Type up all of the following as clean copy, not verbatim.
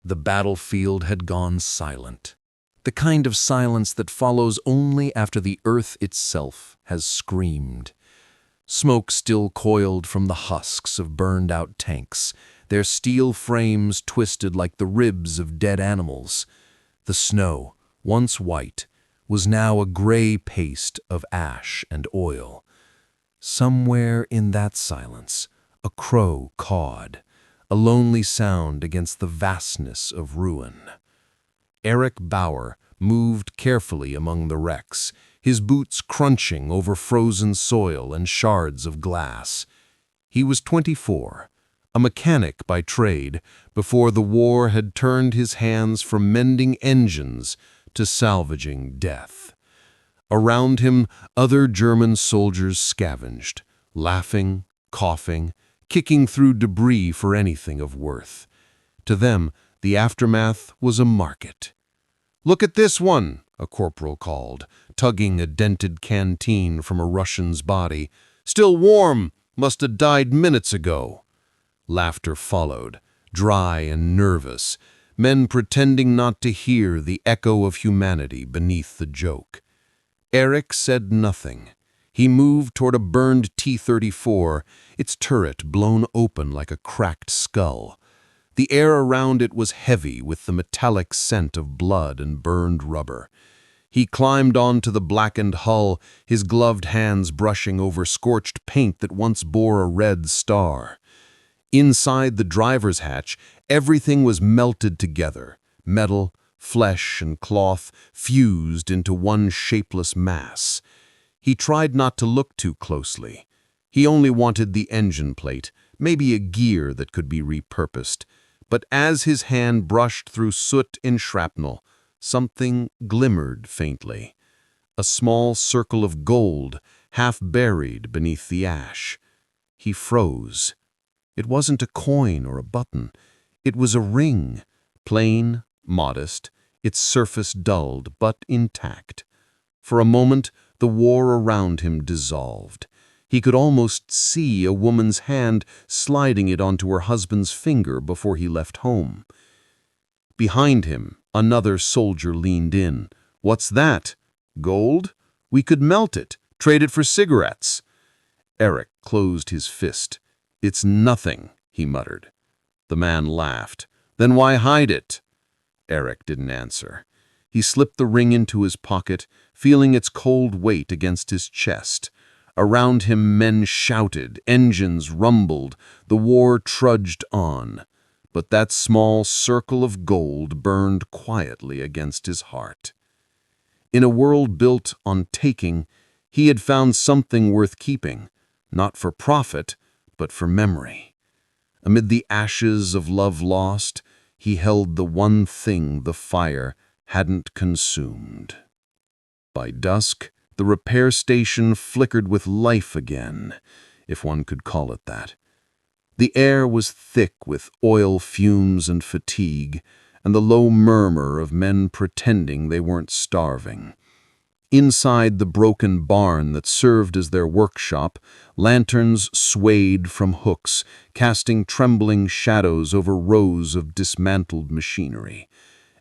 The battlefield had gone silent. The kind of silence that follows only after the earth itself has screamed. Smoke still coiled from the husks of burned-out tanks, their steel frames twisted like the ribs of dead animals. The snow, once white, was now a gray paste of ash and oil. Somewhere in that silence, a crow cawed, a lonely sound against the vastness of ruin. Erich Bauer moved carefully among the wrecks, his boots crunching over frozen soil and shards of glass. He was 24, a mechanic by trade, before the war had turned his hands from mending engines to salvaging death. Around him, other German soldiers scavenged, laughing, coughing, kicking through debris for anything of worth. To them, the aftermath was a market. "Look at this one," a corporal called, tugging a dented canteen from a Russian's body. "Still warm, must have died minutes ago." Laughter followed, dry and nervous, men pretending not to hear the echo of humanity beneath the joke. Erich said nothing. He moved toward a burned T-34, its turret blown open like a cracked skull. The air around it was heavy with the metallic scent of blood and burned rubber. He climbed onto the blackened hull, his gloved hands brushing over scorched paint that once bore a red star. Inside the driver's hatch, everything was melted together, metal, flesh, and cloth fused into one shapeless mass. He tried not to look too closely. He only wanted the engine plate, maybe a gear that could be repurposed. But as his hand brushed through soot and shrapnel, something glimmered faintly. A small circle of gold, half buried beneath the ash. He froze. It wasn't a coin or a button. It was a ring, plain, modest, its surface dulled but intact. For a moment, the war around him dissolved. He could almost see a woman's hand sliding it onto her husband's finger before he left home. Behind him, another soldier leaned in. "What's that? Gold? We could melt it, trade it for cigarettes." Erich closed his fist. "It's nothing," he muttered. The man laughed. "Then why hide it?" Erich didn't answer. He slipped the ring into his pocket, feeling its cold weight against his chest. Around him men shouted, engines rumbled, the war trudged on. But that small circle of gold burned quietly against his heart. In a world built on taking, he had found something worth keeping, not for profit, but for memory. Amid the ashes of love lost, he held the one thing the fire hadn't consumed. By dusk, the repair station flickered with life again, if one could call it that. The air was thick with oil fumes and fatigue, and the low murmur of men pretending they weren't starving. Inside the broken barn that served as their workshop, lanterns swayed from hooks, casting trembling shadows over rows of dismantled machinery.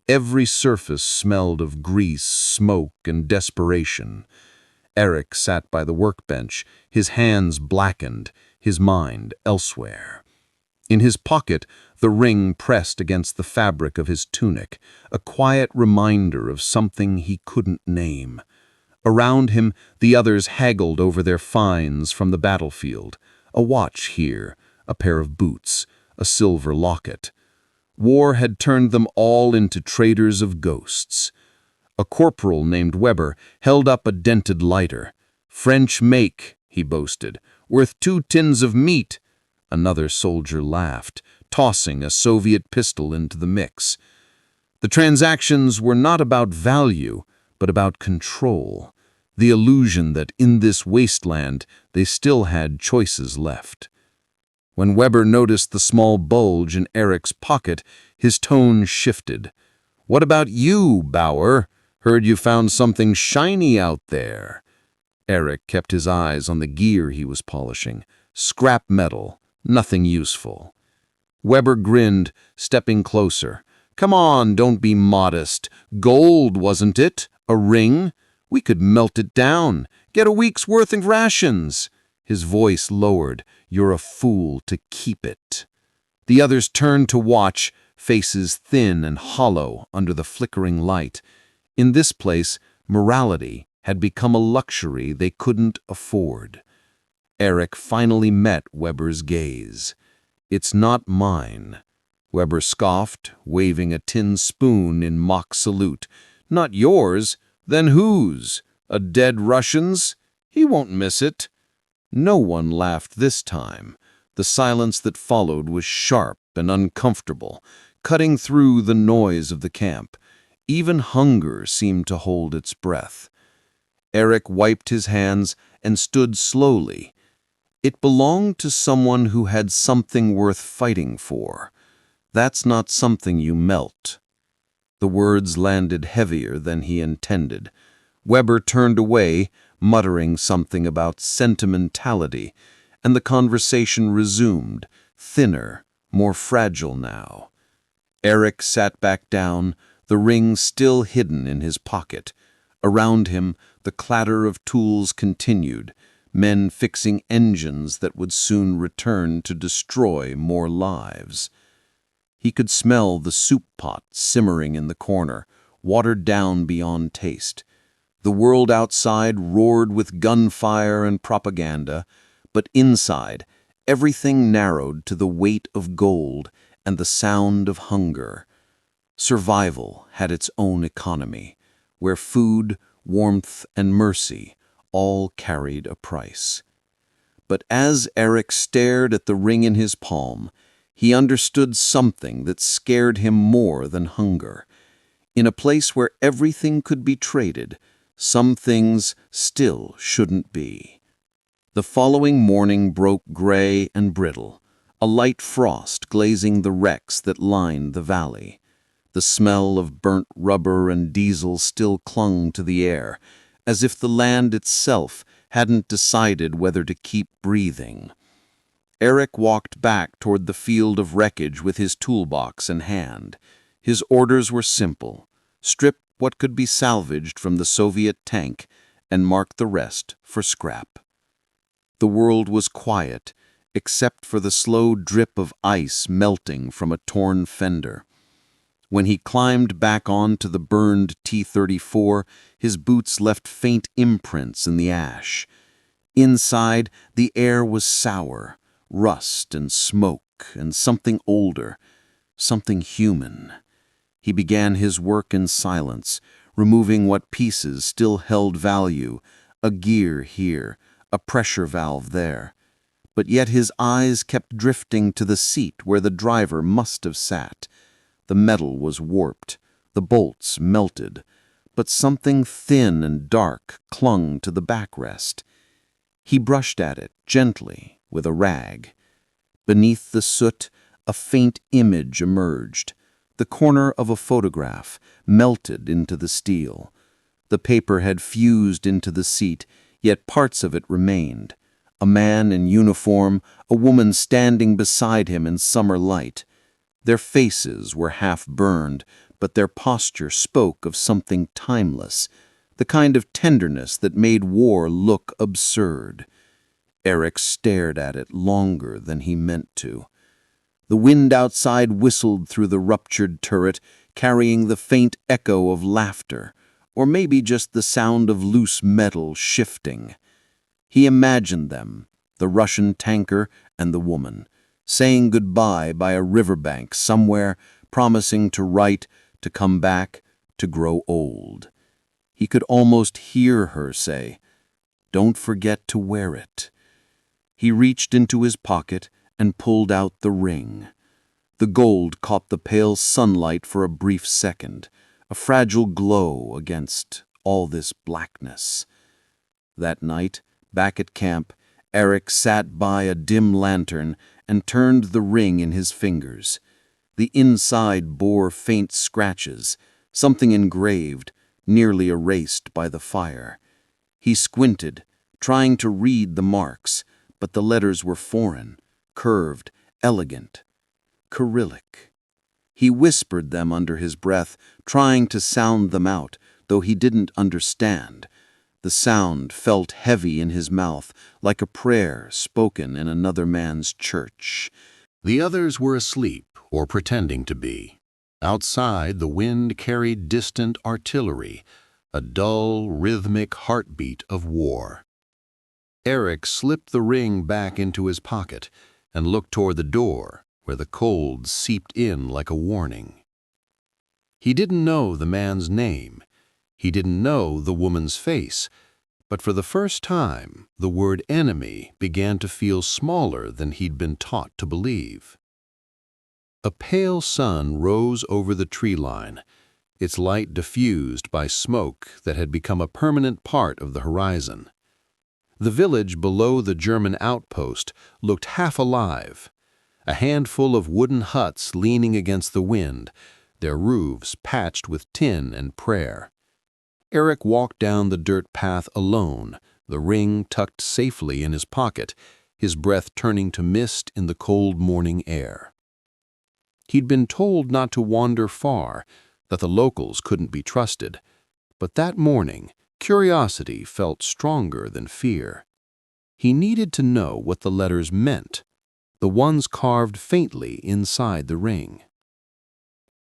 Every surface smelled of grease, smoke, and desperation. Erich sat by the workbench, his hands blackened, his mind elsewhere. In his pocket, the ring pressed against the fabric of his tunic, a quiet reminder of something he couldn't name. Around him, the others haggled over their finds from the battlefield. A watch here, a pair of boots, a silver locket. War had turned them all into traders of ghosts. A corporal named Weber held up a dented lighter. "French make," he boasted, "worth 2 tins of meat." Another soldier laughed, tossing a Soviet pistol into the mix. The transactions were not about value, but about control, the illusion that in this wasteland they still had choices left. When Weber noticed the small bulge in Erich's pocket, his tone shifted. "What about you, Bauer? Heard you found something shiny out there." Erich kept his eyes on the gear he was polishing. Scrap metal, nothing useful. Weber grinned, stepping closer. Come on, don't be modest. Gold, wasn't it? A ring? We could melt it down. Get a week's worth of rations." His voice lowered. "You're a fool to keep it." The others turned to watch, faces thin and hollow under the flickering light. In this place, morality had become a luxury they couldn't afford. Erich finally met Weber's gaze. "It's not mine," Weber scoffed, waving a tin spoon in mock salute. "Not yours? Then whose? A dead Russian's? He won't miss it." No one laughed this time. The silence that followed was sharp and uncomfortable, cutting through the noise of the camp. Even hunger seemed to hold its breath. Erich wiped his hands and stood slowly. It belonged to someone who had something worth fighting for. That's not something you melt. The words landed heavier than he intended. Weber turned away, muttering something about sentimentality, and the conversation resumed, thinner, more fragile now. Erich sat back down, the ring still hidden in his pocket. Around him, the clatter of tools continued, men fixing engines that would soon return to destroy more lives. He could smell the soup pot simmering in the corner, watered down beyond taste. The world outside roared with gunfire and propaganda, but inside, everything narrowed to the weight of gold and the sound of hunger. Survival had its own economy, where food, warmth, and mercy all carried a price. But as Erich stared at the ring in his palm, he understood something that scared him more than hunger. In a place where everything could be traded, some things still shouldn't be. The following morning broke gray and brittle, a light frost glazing the wrecks that lined the valley. The smell of burnt rubber and diesel still clung to the air, as if the land itself hadn't decided whether to keep breathing. Erich walked back toward the field of wreckage with his toolbox in hand. His orders were simple: strip what could be salvaged from the Soviet tank and mark the rest for scrap. The world was quiet, except for the slow drip of ice melting from a torn fender. When he climbed back onto the burned T-34, his boots left faint imprints in the ash. Inside, the air was sour, rust and smoke and something older, something human. He began his work in silence, removing what pieces still held value, a gear here, a pressure valve there. But yet his eyes kept drifting to the seat where the driver must have sat. The metal was warped, the bolts melted, but something thin and dark clung to the backrest. He brushed at it gently with a rag. Beneath the soot, a faint image emerged. The corner of a photograph melted into the steel. The paper had fused into the seat, yet parts of it remained. A man in uniform, a woman standing beside him in summer light. Their faces were half burned, but their posture spoke of something timeless, the kind of tenderness that made war look absurd. Erich stared at it longer than he meant to. The wind outside whistled through the ruptured turret, carrying the faint echo of laughter, or maybe just the sound of loose metal shifting. He imagined them, the Russian tanker and the woman, saying goodbye by a riverbank somewhere, promising to write, to come back, to grow old. He could almost hear her say, "Don't forget to wear it." He reached into his pocket and pulled out the ring. The gold caught the pale sunlight for a brief second, a fragile glow against all this blackness. That night, back at camp, Erich sat by a dim lantern and turned the ring in his fingers. The inside bore faint scratches, something engraved, nearly erased by the fire. He squinted, trying to read the marks, but the letters were foreign, curved, elegant. Cyrillic. He whispered them under his breath, trying to sound them out, though he didn't understand. The sound felt heavy in his mouth, like a prayer spoken in another man's church. The others were asleep, or pretending to be. Outside, the wind carried distant artillery, a dull, rhythmic heartbeat of war. Erich slipped the ring back into his pocket and looked toward the door, where the cold seeped in like a warning. He didn't know the man's name. He didn't know the woman's face, but for the first time, the word enemy began to feel smaller than he'd been taught to believe. A pale sun rose over the tree line, its light diffused by smoke that had become a permanent part of the horizon. The village below the German outpost looked half alive, a handful of wooden huts leaning against the wind, their roofs patched with tin and prayer. Erich walked down the dirt path alone, the ring tucked safely in his pocket, his breath turning to mist in the cold morning air. He'd been told not to wander far, that the locals couldn't be trusted, but that morning, curiosity felt stronger than fear. He needed to know what the letters meant, the ones carved faintly inside the ring.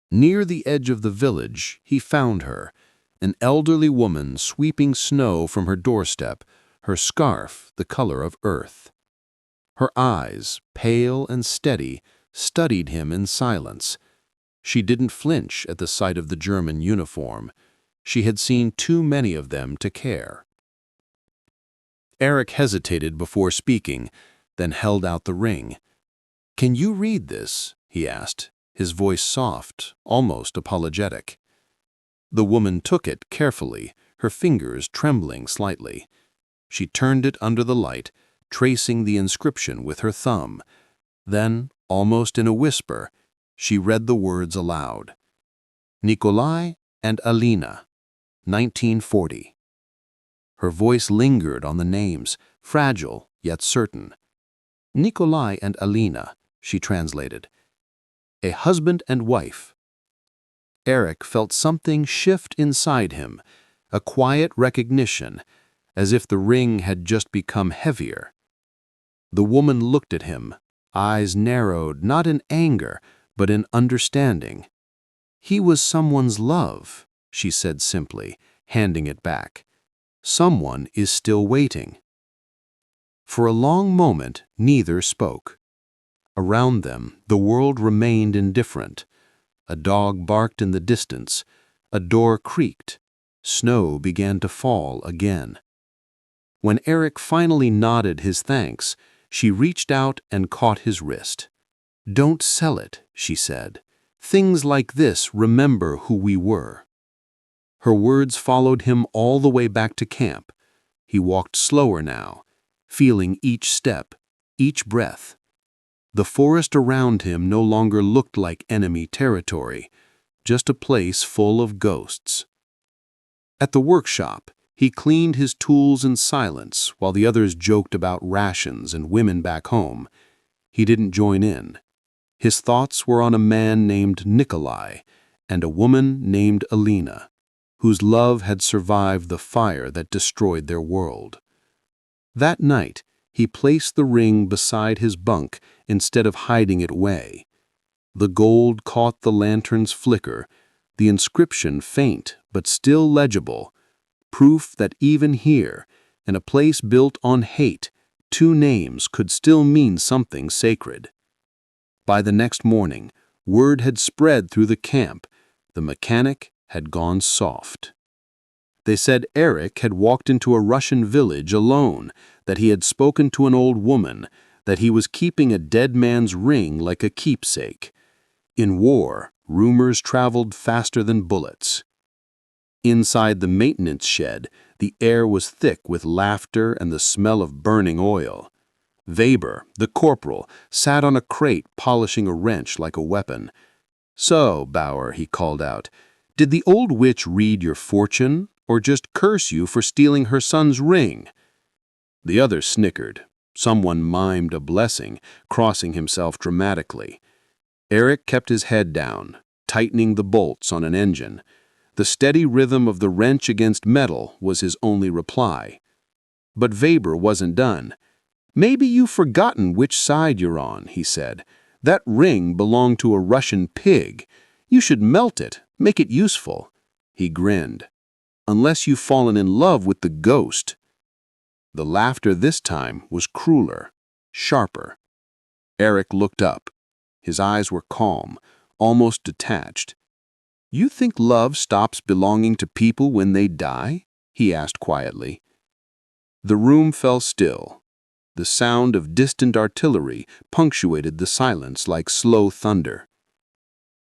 Near the edge of the village, he found her, an elderly woman sweeping snow from her doorstep, her scarf the color of earth. Her eyes, pale and steady, studied him in silence. She didn't flinch at the sight of the German uniform. She had seen too many of them to care. Erich hesitated before speaking, then held out the ring. "Can you read this?" he asked, his voice soft, almost apologetic. The woman took it carefully, her fingers trembling slightly. She turned it under the light, tracing the inscription with her thumb. Then, almost in a whisper, she read the words aloud. Nikolai and Alina, 1940. Her voice lingered on the names, fragile yet certain. Nikolai and Alina, she translated. A husband and wife. Erich felt something shift inside him, a quiet recognition, as if the ring had just become heavier. The woman looked at him, eyes narrowed not in anger, but in understanding. "He was someone's love," she said simply, handing it back. "Someone is still waiting." For a long moment, neither spoke. Around them, the world remained indifferent. A dog barked in the distance. A door creaked. Snow began to fall again. When Erich finally nodded his thanks, she reached out and caught his wrist. "Don't sell it," she said. "Things like this remember who we were." Her words followed him all the way back to camp. He walked slower now, feeling each step, each breath. The forest around him no longer looked like enemy territory, just a place full of ghosts. At the workshop, he cleaned his tools in silence while the others joked about rations and women back home. He didn't join in. His thoughts were on a man named Nikolai and a woman named Alina, whose love had survived the fire that destroyed their world. That night, he placed the ring beside his bunk instead of hiding it away. The gold caught the lantern's flicker, the inscription faint but still legible, proof that even here, in a place built on hate, two names could still mean something sacred. By the next morning, word had spread through the camp. The mechanic had gone soft. They said Erich had walked into a Russian village alone, that he had spoken to an old woman, that he was keeping a dead man's ring like a keepsake. In war, rumors traveled faster than bullets. Inside the maintenance shed, the air was thick with laughter and the smell of burning oil. Weber, the corporal, sat on a crate polishing a wrench like a weapon. "So, Bauer," he called out, "did the old witch read your fortune, or just curse you for stealing her son's ring?" The other snickered. Someone mimed a blessing, crossing himself dramatically. Erich kept his head down, tightening the bolts on an engine. The steady rhythm of the wrench against metal was his only reply. But Weber wasn't done. "Maybe you've forgotten which side you're on," he said. "That ring belonged to a Russian pig. You should melt it, make it useful." He grinned. "Unless you've fallen in love with the ghost." The laughter this time was crueler, sharper. Erich looked up. His eyes were calm, almost detached. "You think love stops belonging to people when they die?" he asked quietly. The room fell still. The sound of distant artillery punctuated the silence like slow thunder.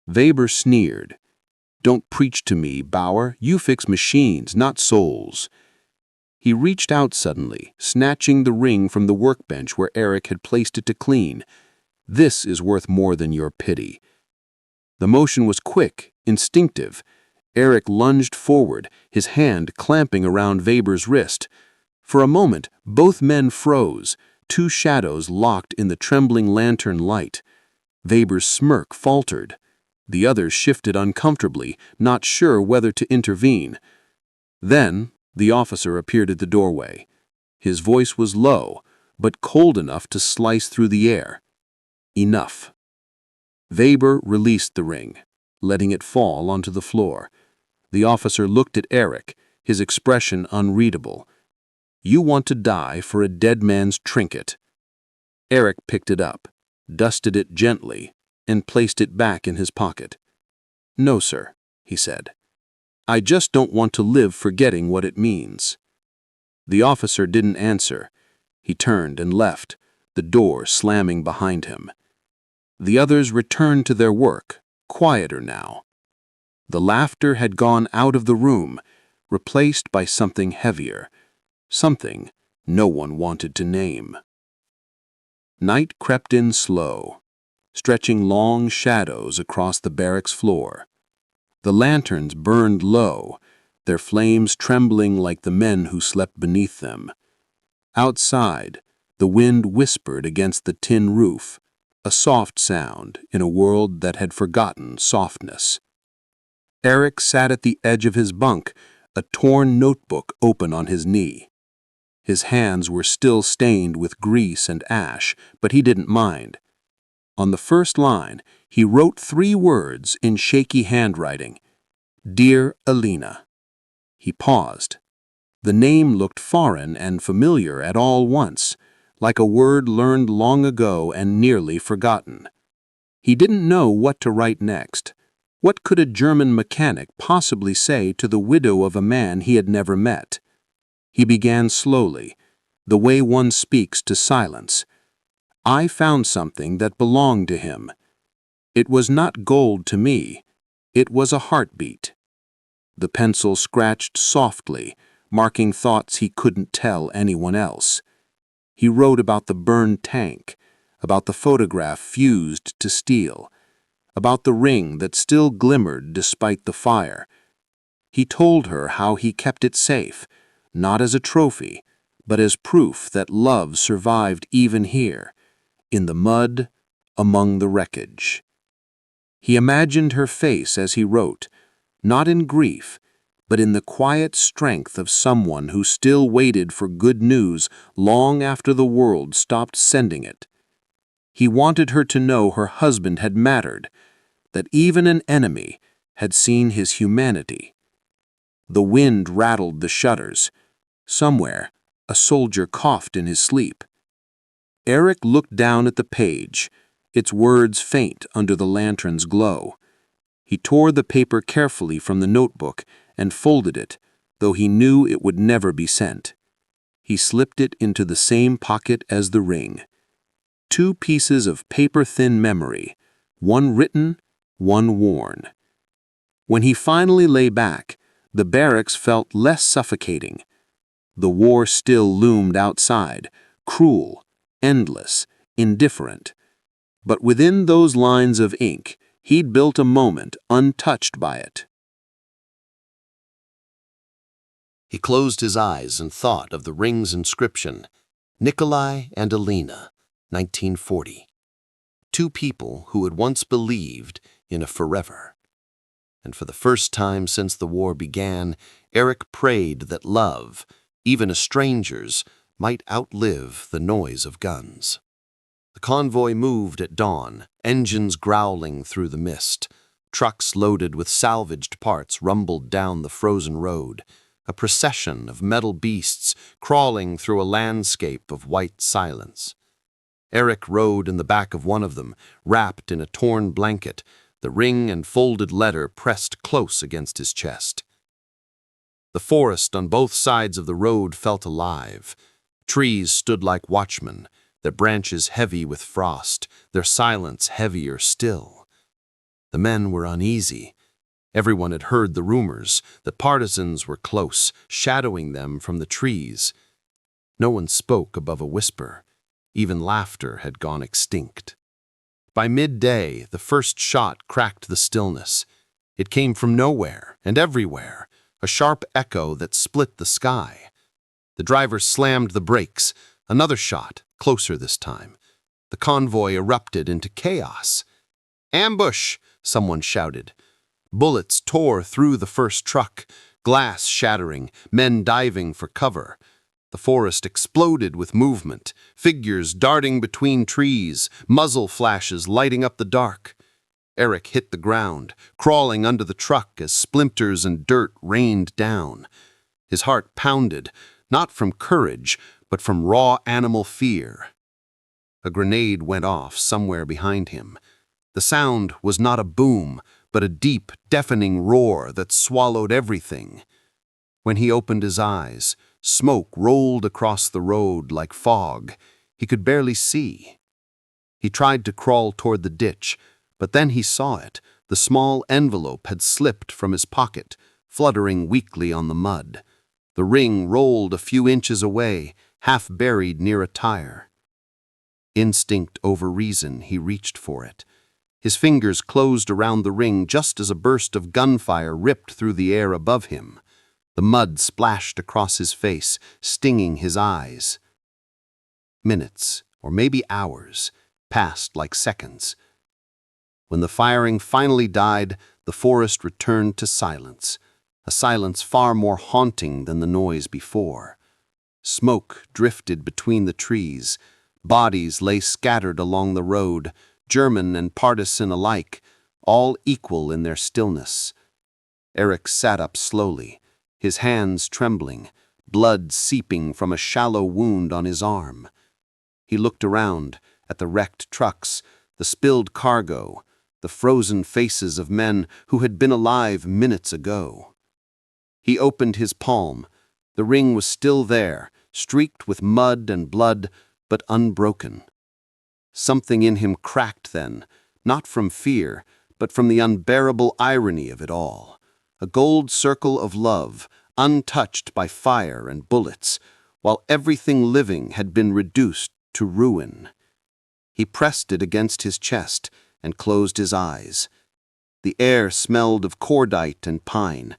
Weber sneered. "Don't preach to me, Bauer. You fix machines, not souls." He reached out suddenly, snatching the ring from the workbench where Erich had placed it to clean. "This is worth more than your pity." The motion was quick, instinctive. Erich lunged forward, his hand clamping around Weber's wrist. For a moment, both men froze, two shadows locked in the trembling lantern light. Weber's smirk faltered. The others shifted uncomfortably, not sure whether to intervene. Then, the officer appeared at the doorway. His voice was low, but cold enough to slice through the air. "Enough." Weber released the ring, letting it fall onto the floor. The officer looked at Erich, his expression unreadable. "You want to die for a dead man's trinket." Erich picked it up, dusted it gently, and placed it back in his pocket. "No, sir," he said. "I just don't want to live forgetting what it means." The officer didn't answer. He turned and left, the door slamming behind him. The others returned to their work, quieter now. The laughter had gone out of the room, replaced by something heavier, something no one wanted to name. Night crept in slow, stretching long shadows across the barracks floor. The lanterns burned low, their flames trembling like the men who slept beneath them. Outside, the wind whispered against the tin roof, a soft sound in a world that had forgotten softness. Erich sat at the edge of his bunk, a torn notebook open on his knee. His hands were still stained with grease and ash, but he didn't mind. On the first line, he wrote 3 words in shaky handwriting: "Dear Alina." He paused. The name looked foreign and familiar at all once, like a word learned long ago and nearly forgotten. He didn't know what to write next. What could a German mechanic possibly say to the widow of a man he had never met? He began slowly, the way one speaks to silence. "I found something that belonged to him. It was not gold to me. It was a heartbeat." The pencil scratched softly, marking thoughts he couldn't tell anyone else. He wrote about the burned tank, about the photograph fused to steel, about the ring that still glimmered despite the fire. He told her how he kept it safe, not as a trophy, but as proof that love survived even here, in the mud, among the wreckage. He imagined her face as he wrote, not in grief, but in the quiet strength of someone who still waited for good news long after the world stopped sending it. He wanted her to know her husband had mattered, that even an enemy had seen his humanity. The wind rattled the shutters. Somewhere, a soldier coughed in his sleep. Erich looked down at the page, its words faint under the lantern's glow. He tore the paper carefully from the notebook and folded it, though he knew it would never be sent. He slipped it into the same pocket as the ring. 2 pieces of paper-thin memory, one written, one worn. When he finally lay back, the barracks felt less suffocating. The war still loomed outside, cruel, endless, indifferent. But within those lines of ink, he'd built a moment untouched by it. He closed his eyes and thought of the ring's inscription, Nikolai and Alina, 1940. two people who had once believed in a forever. And for the first time since the war began, Erich prayed that love, even a stranger's, might outlive the noise of guns. The convoy moved at dawn, engines growling through the mist. Trucks loaded with salvaged parts rumbled down the frozen road, a procession of metal beasts crawling through a landscape of white silence. Erich rode in the back of one of them, wrapped in a torn blanket, the ring and folded letter pressed close against his chest. The forest on both sides of the road felt alive. Trees stood like watchmen, their branches heavy with frost, their silence heavier still. The men were uneasy. Everyone had heard the rumors that partisans were close, shadowing them from the trees. No one spoke above a whisper. Even laughter had gone extinct. By midday, the first shot cracked the stillness. It came from nowhere and everywhere, a sharp echo that split the sky. The driver slammed the brakes. Another shot, closer this time. The convoy erupted into chaos. "Ambush!" someone shouted. Bullets tore through the first truck, glass shattering, men diving for cover. The forest exploded with movement, figures darting between trees, muzzle flashes lighting up the dark. Erich hit the ground, crawling under the truck as splinters and dirt rained down. His heart pounded, not from courage, but from raw animal fear. A grenade went off somewhere behind him. The sound was not a boom, but a deep, deafening roar that swallowed everything. When he opened his eyes, smoke rolled across the road like fog. He could barely see. He tried to crawl toward the ditch, but then he saw it. The small envelope had slipped from his pocket, fluttering weakly on the mud. The ring rolled a few inches away, half buried near a tire. Instinct over reason, he reached for it. His fingers closed around the ring just as a burst of gunfire ripped through the air above him. The mud splashed across his face, stinging his eyes. Minutes, or maybe hours, passed like seconds. When the firing finally died, the forest returned to silence, a silence far more haunting than the noise before. Smoke drifted between the trees. Bodies lay scattered along the road, German and partisan alike, all equal in their stillness. Erich sat up slowly, his hands trembling, blood seeping from a shallow wound on his arm. He looked around at the wrecked trucks, the spilled cargo, the frozen faces of men who had been alive minutes ago. He opened his palm. The ring was still there, streaked with mud and blood, but unbroken. Something in him cracked then, not from fear, but from the unbearable irony of it all. A gold circle of love, untouched by fire and bullets, while everything living had been reduced to ruin. He pressed it against his chest and closed his eyes. The air smelled of cordite and pine.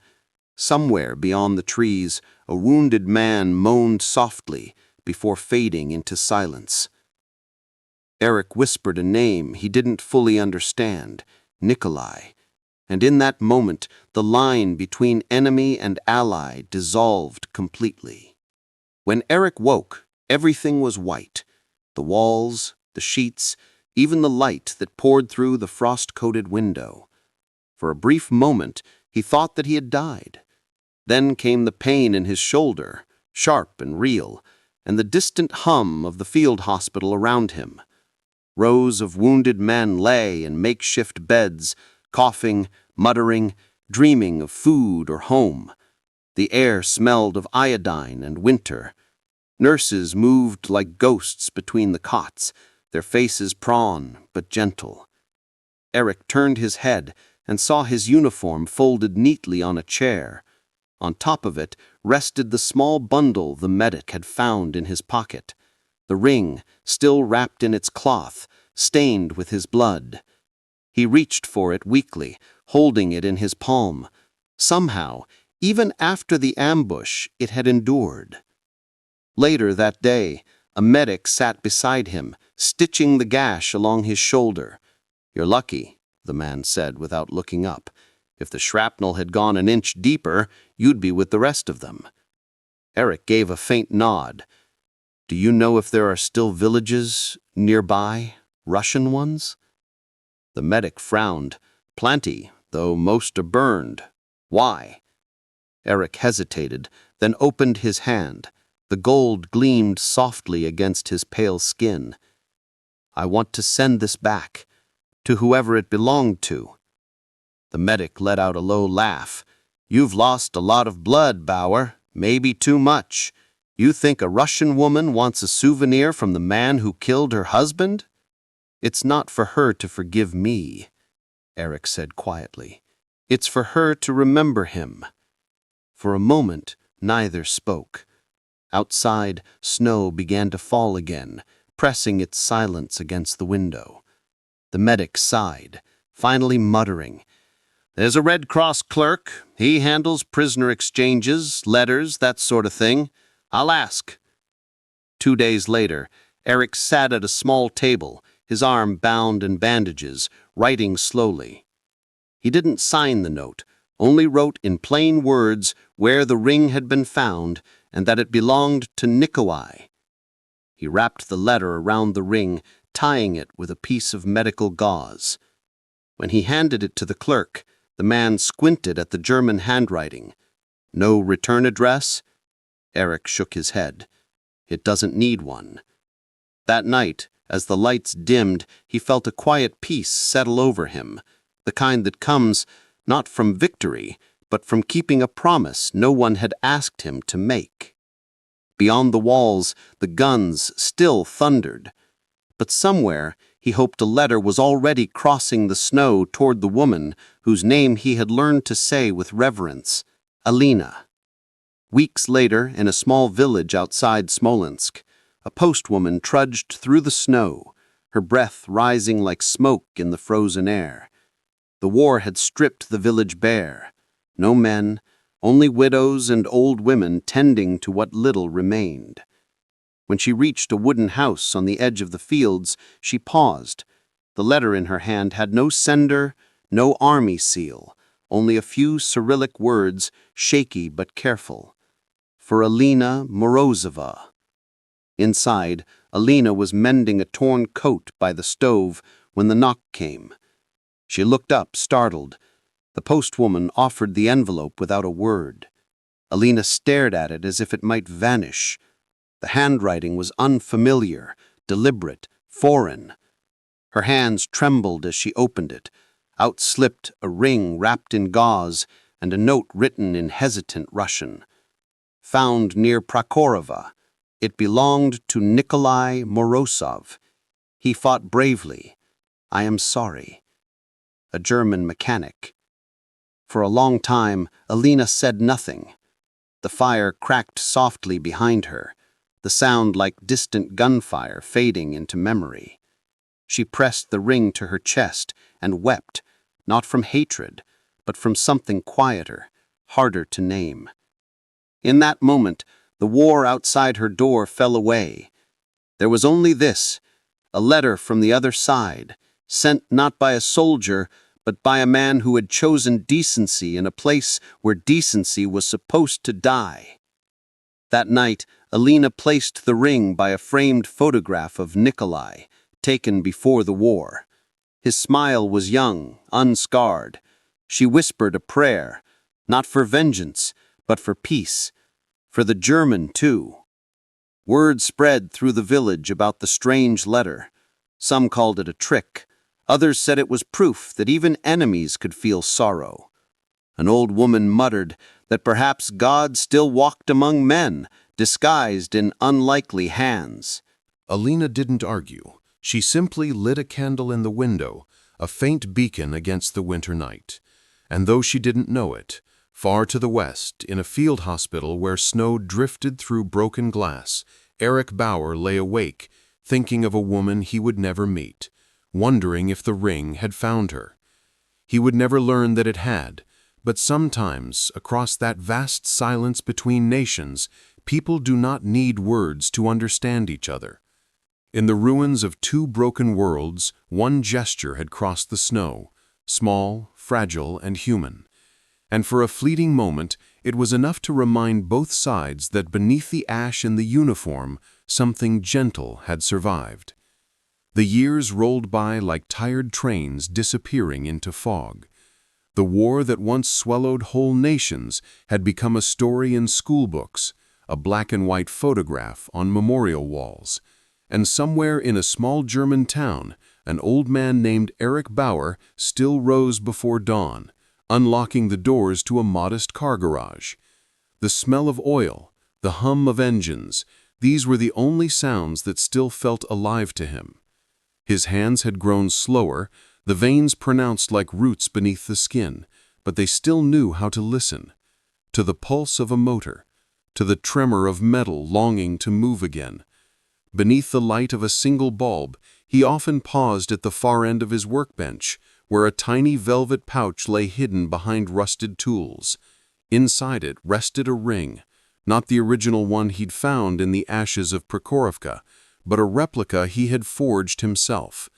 Somewhere beyond the trees, a wounded man moaned softly before fading into silence. Erich whispered a name he didn't fully understand, Nikolai, and in that moment the line between enemy and ally dissolved completely. When Erich woke, everything was white. The walls, the sheets, even the light that poured through the frost-coated window. For a brief moment, he thought that he had died. Then came the pain in his shoulder, sharp and real, and the distant hum of the field hospital around him. Rows of wounded men lay in makeshift beds, coughing, muttering, dreaming of food or home. The air smelled of iodine and winter. Nurses moved like ghosts between the cots, their faces prawn but gentle. Erich turned his head and saw his uniform folded neatly on a chair. On top of it rested the small bundle the medic had found in his pocket. The ring, still wrapped in its cloth, stained with his blood. He reached for it weakly, holding it in his palm. Somehow, even after the ambush, it had endured. Later that day, A medic sat beside him, stitching the gash along his shoulder. "You're lucky," the man said without looking up. "If the shrapnel had gone an inch deeper, you'd be with the rest of them." Erich gave a faint nod. "Do you know if there are still villages nearby, Russian ones?" The medic frowned. "Plenty, though most are burned. Why?" Erich hesitated, then opened his hand. The gold gleamed softly against his pale skin. "I want to send this back, to whoever it belonged to." The medic let out a low laugh. "You've lost a lot of blood, Bauer, maybe too much. You think a Russian woman wants a souvenir from the man who killed her husband?" "It's not for her to forgive me," Erich said quietly. "It's for her to remember him." For a moment, neither spoke. Outside, snow began to fall again, pressing its silence against the window. The medic sighed, finally muttering, "There's a Red Cross clerk. He handles prisoner exchanges, letters, that sort of thing. I'll ask." 2 days later, Erich sat at a small table, his arm bound in bandages, writing slowly. He didn't sign the note, only wrote in plain words where the ring had been found and that it belonged to Nikolai. He wrapped the letter around the ring, tying it with a piece of medical gauze. When he handed it to the clerk, the man squinted at the German handwriting. "No return address?" Erich shook his head. "It doesn't need one." That night, as the lights dimmed, he felt a quiet peace settle over him, the kind that comes not from victory, but from keeping a promise no one had asked him to make. Beyond the walls, the guns still thundered. But somewhere, he hoped a letter was already crossing the snow toward the woman whose name he had learned to say with reverence, Alina. Weeks later, in a small village outside Smolensk, a postwoman trudged through the snow, her breath rising like smoke in the frozen air. The war had stripped the village bare. No men, only widows and old women tending to what little remained. When she reached a wooden house on the edge of the fields, she paused. The letter in her hand had no sender, no army seal, only a few Cyrillic words, shaky but careful. For Alina Morozova. Inside, Alina was mending a torn coat by the stove when the knock came. She looked up, startled. The postwoman offered the envelope without a word. Alina stared at it as if it might vanish. The handwriting was unfamiliar, deliberate, foreign. Her hands trembled as she opened it. Out slipped a ring wrapped in gauze and a note written in hesitant Russian. Found near Prakhorova. It belonged to Nikolai Morozov. He fought bravely. I am sorry. A German mechanic. For a long time, Alina said nothing. The fire cracked softly behind her, the sound like distant gunfire fading into memory. She pressed the ring to her chest and wept, not from hatred, but from something quieter, harder to name. In that moment, the war outside her door fell away. There was only this, a letter from the other side, sent not by a soldier, but by a man who had chosen decency in a place where decency was supposed to die. That night, Alina placed the ring by a framed photograph of Nikolai, taken before the war. His smile was young, unscarred. She whispered a prayer, not for vengeance, but for peace. For the German, too. Word spread through the village about the strange letter. Some called it a trick. Others said it was proof that even enemies could feel sorrow. An old woman muttered that perhaps God still walked among men, disguised in unlikely hands. Alina didn't argue. She simply lit a candle in the window, a faint beacon against the winter night. And though she didn't know it, far to the west, in a field hospital where snow drifted through broken glass, Erich Bauer lay awake, thinking of a woman he would never meet, wondering if the ring had found her. He would never learn that it had, but sometimes, across that vast silence between nations, People do not need words to understand each other. In the ruins of two broken worlds, one gesture had crossed the snow, small, fragile, and human. And for a fleeting moment, it was enough to remind both sides that beneath the ash in the uniform, something gentle had survived. The years rolled by like tired trains disappearing into fog. The war that once swallowed whole nations had become a story in schoolbooks, a black-and-white photograph on memorial walls. And somewhere in a small German town, an old man named Erich Bauer still rose before dawn, unlocking the doors to a modest car garage. The smell of oil, the hum of engines, these were the only sounds that still felt alive to him. His hands had grown slower, the veins pronounced like roots beneath the skin, but they still knew how to listen. To the pulse of a motor, to the tremor of metal longing to move again. Beneath the light of a single bulb, he often paused at the far end of his workbench, where a tiny velvet pouch lay hidden behind rusted tools. Inside it rested a ring, not the original one he'd found in the ashes of Prokhorovka, but a replica he had forged himself.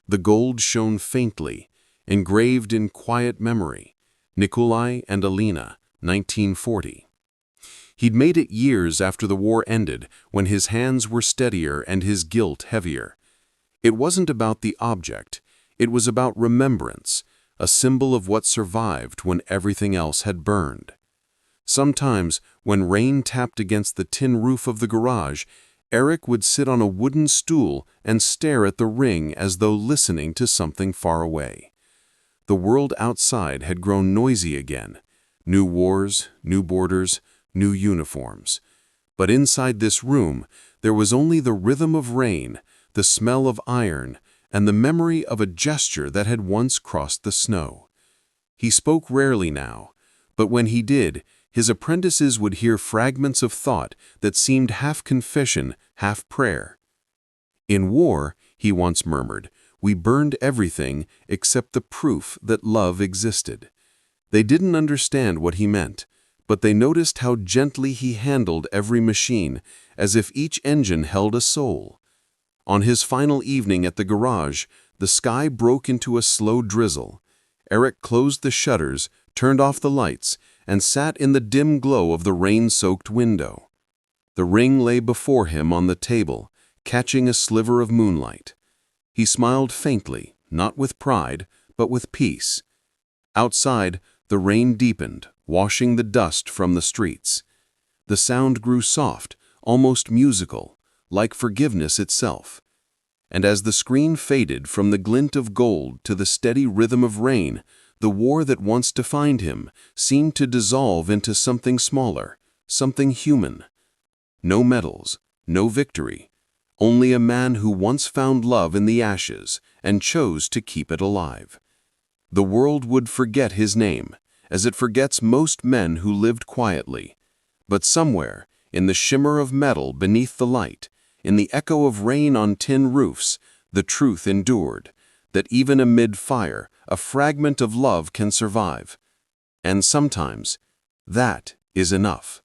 The gold shone faintly, engraved in quiet memory. Nikolai and Alina, 1940. He'd made it years after the war ended, when his hands were steadier and his guilt heavier. It wasn't about the object, it was about remembrance, a symbol of what survived when everything else had burned. Sometimes, when rain tapped against the tin roof of the garage, Erich would sit on a wooden stool and stare at the ring as though listening to something far away. The world outside had grown noisy again. New wars, new borders, new uniforms. But inside this room, there was only the rhythm of rain, the smell of iron, and the memory of a gesture that had once crossed the snow. He spoke rarely now, but when he did, his apprentices would hear fragments of thought that seemed half confession, half prayer. In war, he once murmured, we burned everything except the proof that love existed. They didn't understand what he meant, but they noticed how gently he handled every machine, as if each engine held a soul. On his final evening at the garage, the sky broke into a slow drizzle. Erich closed the shutters, turned off the lights, and sat in the dim glow of the rain-soaked window. The ring lay before him on the table, catching a sliver of moonlight. He smiled faintly, not with pride, but with peace. Outside, the rain deepened, washing the dust from the streets. The sound grew soft, almost musical, like forgiveness itself. And as the screen faded from the glint of gold to the steady rhythm of rain, the war that once defined him seemed to dissolve into something smaller, something human. No medals, no victory, only a man who once found love in the ashes and chose to keep it alive. The world would forget his name, as it forgets most men who lived quietly. But somewhere, in the shimmer of metal beneath the light, in the echo of rain on tin roofs, the truth endured, that even amid fire, a fragment of love can survive. And sometimes, that is enough.